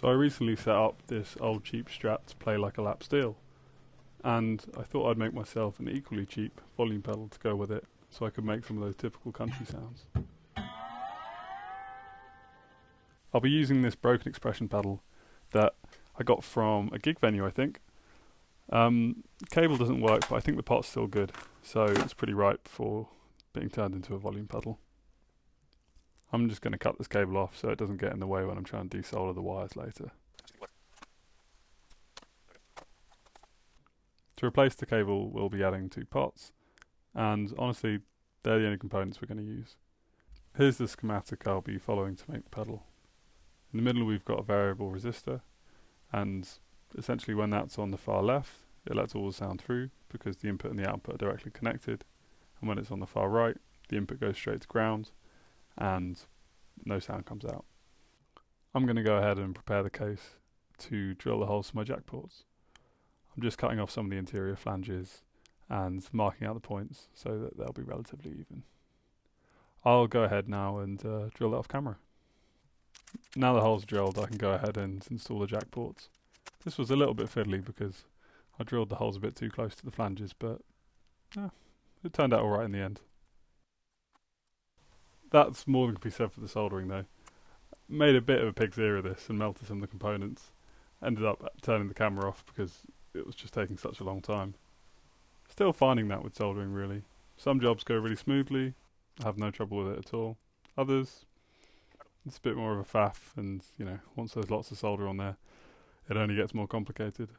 So I recently set up this old cheap Strat to play like a lap steel, and I thought I'd make myself an equally cheap volume pedal to go with it, so I could make some of those typical country sounds. I'll be using this broken expression pedal that I got from a gig venue, I think. Cable doesn't work, but I think the pot's still good, so it's pretty ripe for being turned into a volume pedal. I'm just going to cut this cable off so it doesn't get in the way when I'm trying to desolder the wires later. To replace the cable, we'll be adding 2 pots, and honestly, they're the only components we're going to use. Here's the schematic I'll be following to make the pedal. In the middle we've got a variable resistor, and essentially when that's on the far left, it lets all the sound through because the input and the output are directly connected, and when it's on the far right, the input goes straight to ground, and no sound comes out. I'm going to go ahead and prepare the case to drill the holes for my jack ports. I'm just cutting off some of the interior flanges and marking out the points so that they'll be relatively even. I'll go ahead now and drill it off camera. Now the hole's drilled, I can go ahead and install the jack ports. This was a little bit fiddly because I drilled the holes a bit too close to the flanges, but it turned out alright in the end. That's more than can be said for the soldering though. Made a bit of a pig's ear of this and melted some of the components. Ended up turning the camera off because it was just taking such a long time. Still finding that with soldering really. Some jobs go really smoothly, I have no trouble with it at all. Others, it's a bit more of a faff, and you know, once there's lots of solder on there, it only gets more complicated.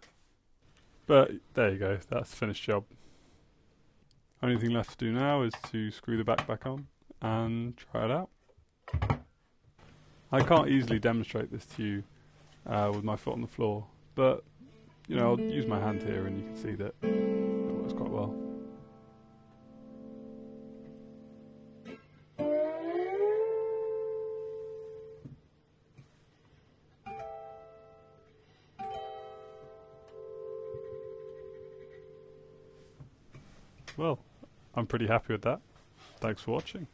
But there you go, that's the finished job. Only thing left to do now is to screw the back on and try it out. I can't easily demonstrate this to you with my foot on the floor, but you know, I'll use my hand here and you can see that it works quite well. Well, I'm pretty happy with that. Thanks for watching.